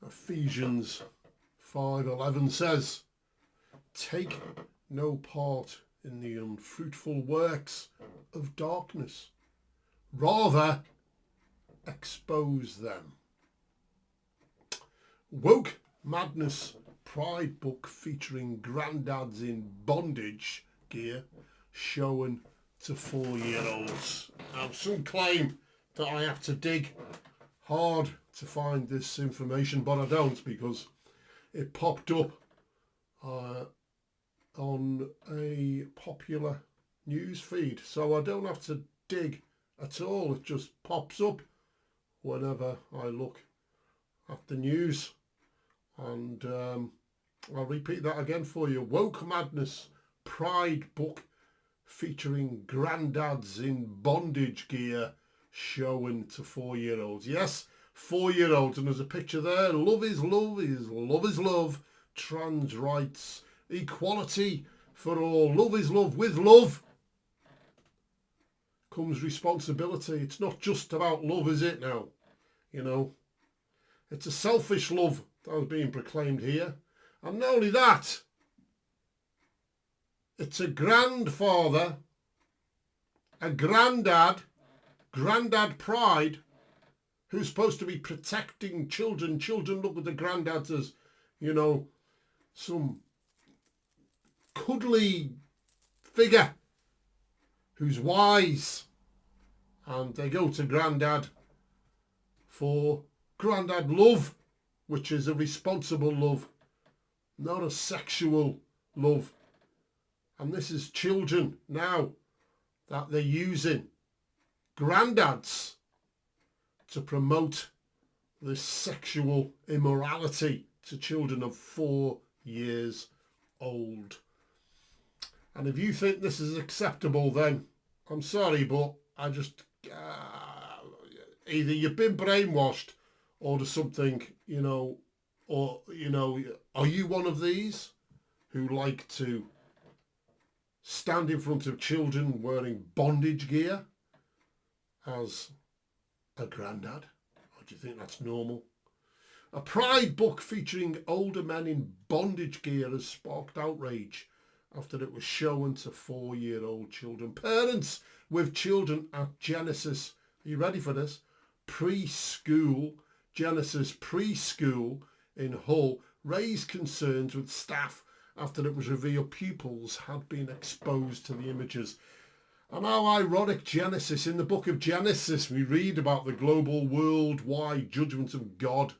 Ephesians 5:11 says, "Take no part in the unfruitful works of darkness, rather expose them." Woke Madness Pride book featuring granddads in bondage gear shown to 4-year-olds. Now, some claim that I have to dig hard to find this information, but I don't, because it popped up on a popular news feed, so I don't have to dig at all. It just pops up whenever I look at the news. And I'll repeat that again for you. Woke Madness Pride book featuring granddads in bondage gear shown to 4-year-olds. Yes, 4-year-olds, and there's a picture there. Love is love is love. Trans rights, equality for all. Love is love. With love comes responsibility. It's not just about love, is it now? You know, it's a selfish love that was being proclaimed here. And not only that, it's a grandfather, a grandad pride, who's supposed to be protecting children. Children look at the granddads as, you know, some cuddly figure who's wise. And they go to Grandad for Grandad love, which is a responsible love, not a sexual love. And this is children now that they're using granddads to promote this sexual immorality to children of 4 years old. And if you think this is acceptable, then I'm sorry, but I just either you've been brainwashed or there's something, you know, or, you know, are you one of these who like to stand in front of children wearing bondage gear as a grandad? Or do you think that's normal? A pride book featuring older men in bondage gear has sparked outrage after it was shown to 4-year-old children. Parents with children at Genesis, are you ready for this? Genesis preschool in Hull raised concerns with staff after it was revealed pupils had been exposed to the images. And how ironic, Genesis. In the book of Genesis, we read about the global worldwide judgment of God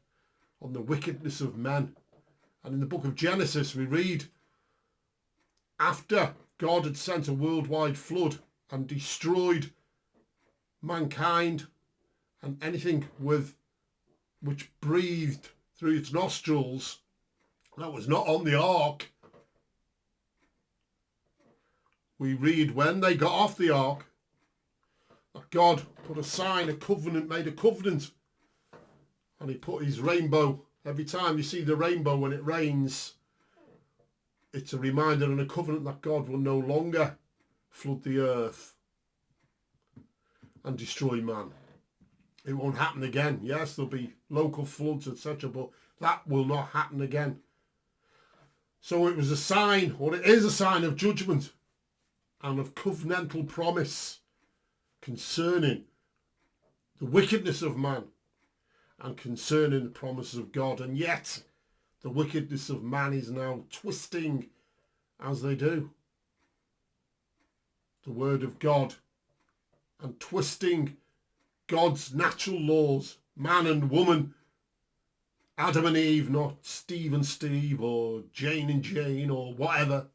on the wickedness of men. And in the book of Genesis, we read, after God had sent a worldwide flood and destroyed mankind and anything which breathed through its nostrils that was not on the ark, we read when they got off the ark that God put a sign, a covenant, made a covenant, and he put his rainbow. Every time you see the rainbow when it rains, it's a reminder and a covenant that God will no longer flood the earth and destroy man. It won't happen again. Yes, there'll be local floods, etc., but that will not happen again. So it was a sign, or it is a sign of judgment and of covenantal promise concerning the wickedness of man and concerning the promises of God. And yet the wickedness of man is now twisting, as they do, the word of God and twisting God's natural laws, man and woman, Adam and Eve, not Steve and Steve or Jane and Jane or whatever.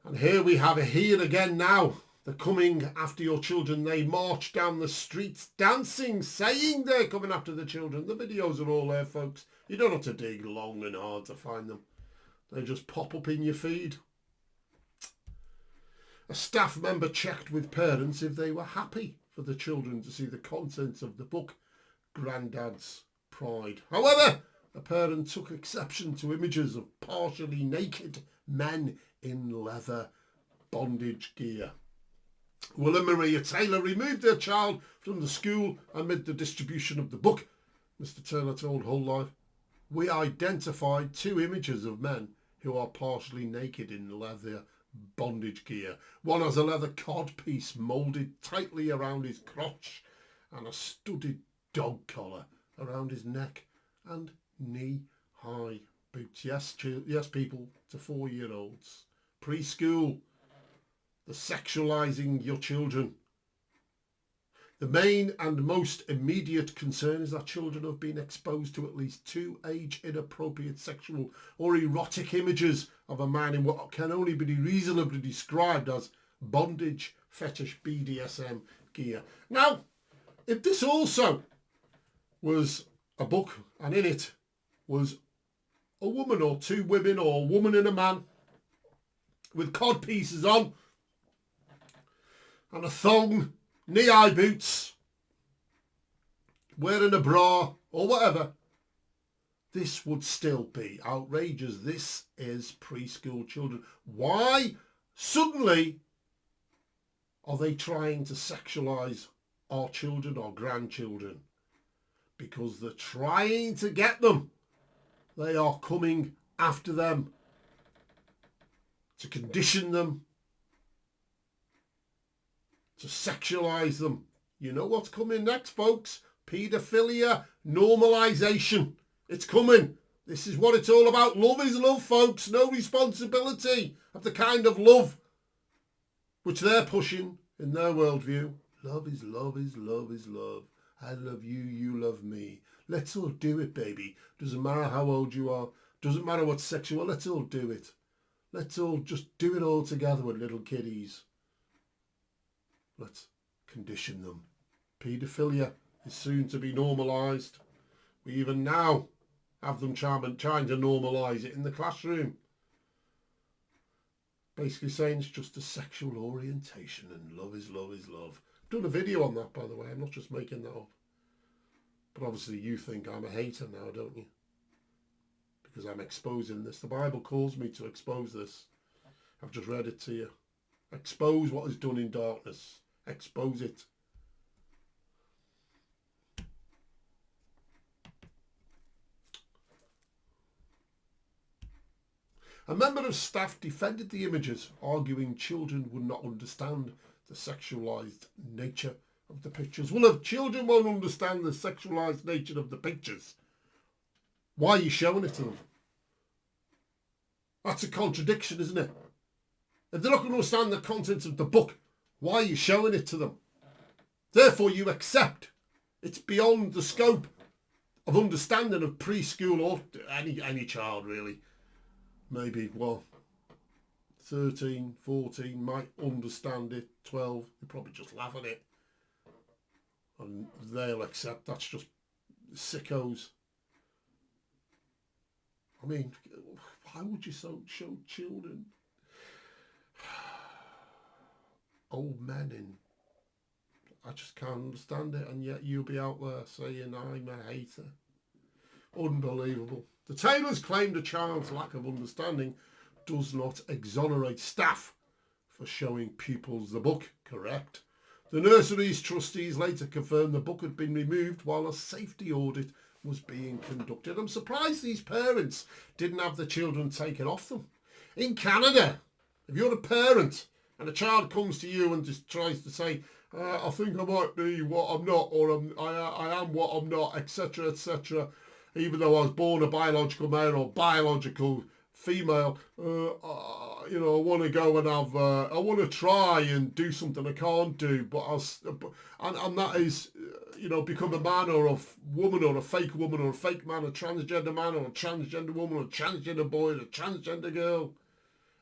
And here we have it here again now. They're coming after your children. They march down the streets dancing, saying they're coming after the children. The videos are all there, folks. You don't have to dig long and hard to find them. They just pop up in your feed. A staff member checked with parents if they were happy for the children to see the contents of the book, Grandad's Pride. However, a parent took exception to images of partially naked men in leather bondage gear. Will and Maria Taylor removed their child from the school amid the distribution of the book. Mr. Turner told Whole Life, we identified 2 images of men who are partially naked in leather bondage gear. One has a leather codpiece moulded tightly around his crotch and a studded dog collar around his neck and knee-high boots. Yes, yes, people, to 4-year-olds. Preschool. The sexualising your children. The main and most immediate concern is that children have been exposed to at least 2 age-inappropriate sexual or erotic images of a man in what can only be reasonably described as bondage, fetish, BDSM gear. Now, if this also was a book and in it was a woman or 2 women or a woman and a man with cod pieces on and a thong, knee-high boots, wearing a bra or whatever, this would still be outrageous. This is preschool children. Why suddenly are they trying to sexualise our children or grandchildren? Because they're trying to get them. They are coming after them to condition them, to sexualise them. You know what's coming next, folks? Paedophilia normalisation. It's coming. This is what it's all about. Love is love, folks. No responsibility of the kind of love which they're pushing in their worldview. Love is love is love is love. I love you, you love me. Let's all do it, baby. Doesn't matter how old you are. Doesn't matter what sex you are. Let's all do it. Let's all just do it all together with little kiddies. Let's condition them. Paedophilia is soon to be normalised. We even now have them trying to normalise it in the classroom. Basically saying it's just a sexual orientation and love is love is love. I've done a video on that, by the way. I'm not just making that up. But obviously you think I'm a hater now, don't you? Because I'm exposing this. The Bible calls me to expose this. I've just read it to you. Expose what is done in darkness. Expose it. A member of staff defended the images, arguing children would not understand the sexualised nature of the pictures. Well, if children won't understand the sexualised nature of the pictures, why are you showing it to them? That's a contradiction, isn't it? If they're not going to understand the contents of the book, why are you showing it to them? Therefore, you accept it's beyond the scope of understanding of preschool or any child, really. Maybe, well, 13, 14 might understand it. 12, they probably just laugh at it. And they'll accept that's just sickos. I mean, why would you show children old men in? I just can't understand it, and yet you'll be out there saying I'm a hater. Unbelievable. The tailors claimed a child's lack of understanding does not exonerate staff for showing pupils the book, correct? The nursery's trustees later confirmed the book had been removed while a safety audit was being conducted. I'm surprised these parents didn't have the children taken off them. In Canada, if you're a parent and a child comes to you and just tries to say, I think I might be what I'm not, or I am what I'm not, etc., etc., even though I was born a biological male or biological female, I want to go and have, I want to try and do something I can't do, but and that is, become a man or a woman or a fake man, a transgender man or a transgender woman or a transgender boy or a transgender girl.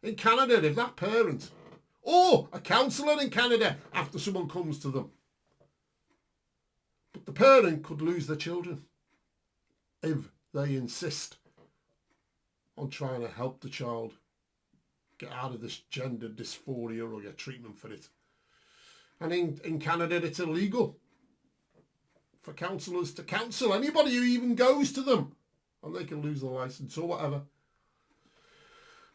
In Canada, if that parent or a counsellor in Canada after someone comes to them, but the parent could lose their children if they insist on trying to help the child get out of this gender dysphoria or get treatment for it. And in Canada, it's illegal for counsellors to counsel anybody who even goes to them, and they can lose their licence or whatever.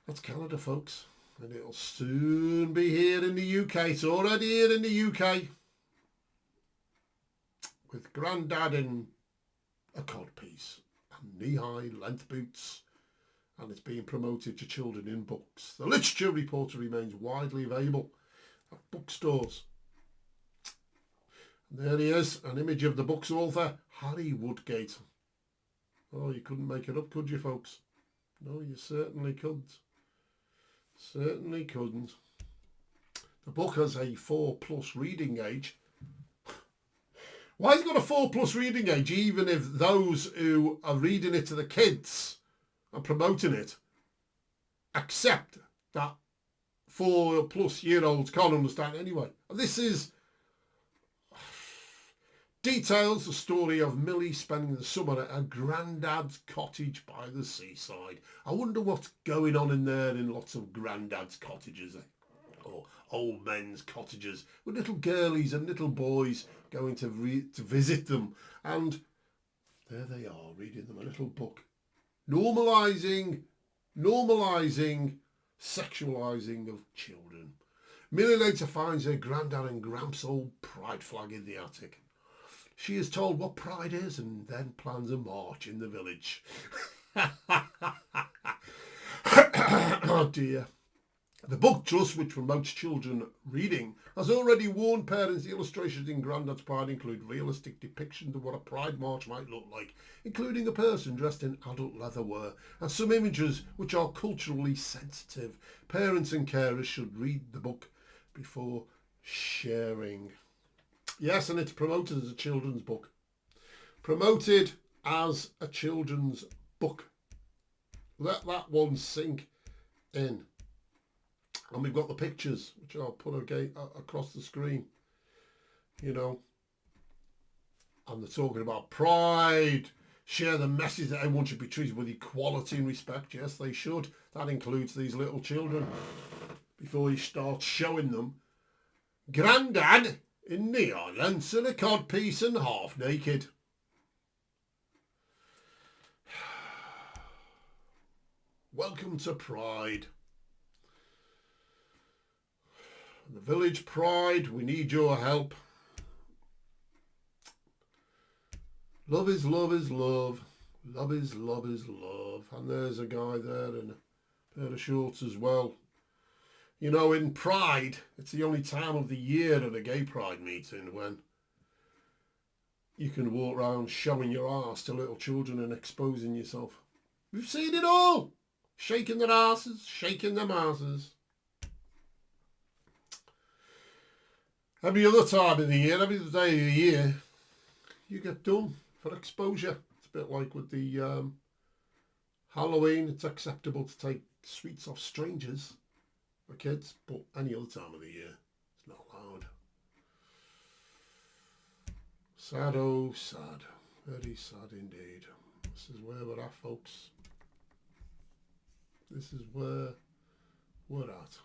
That's Canada, folks, and it'll soon be here in the UK. It's already here in the UK with Grandad in a codpiece and knee-high length boots, and it's being promoted to children in books. The literature reporter remains widely available at bookstores. And there he is, an image of the book's author, Harry Woodgate. Oh, you couldn't make it up, could you, folks? No, you certainly couldn't. Certainly couldn't. The book has a 4+ reading age. Why has it got a 4+ reading age, even if those who are reading it to the kids and promoting it accept that 4+ year olds can't understand anyway? This is details the story of Millie spending the summer at her granddad's cottage by the seaside. I wonder what's going on in there in lots of granddad's cottages, or old men's cottages, with little girlies and little boys going to visit them. And there they are, reading them a little book. Normalising sexualising of children. Millie later finds her granddad and Gramps' old pride flag in the attic. She is told what pride is and then plans a march in the village. Oh dear. The Book Trust, which promotes children reading, has already warned parents the illustrations in Grandad's Pride include realistic depictions of what a pride march might look like, including a person dressed in adult leatherwear, and some images which are culturally sensitive. Parents and carers should read the book before sharing. Yes, and it's promoted as a children's book. Promoted as a children's book. Let that one sink in. And we've got the pictures, which I'll put across the screen. You know. And they're talking about pride. Share the message that everyone should be treated with equality and respect. Yes, they should. That includes these little children. Before you start showing them. Grandad in the islands and a codpiece and half naked. Welcome to Pride. The village Pride, we need your help. Love is love is love. Love is love is love. And there's a guy there in a pair of shorts as well. You know, in Pride, it's the only time of the year at a gay pride meeting when you can walk around showing your arse to little children and exposing yourself. We've seen it all. Shaking their asses, shaking them asses. Every other time of the year, every other day of the year, you get done for exposure. It's a bit like with the Halloween. It's acceptable to take sweets off strangers for kids, but any other time of the year, it's not allowed. Sad, oh sad. Very sad indeed. This is where we're at, folks. This is where we're at.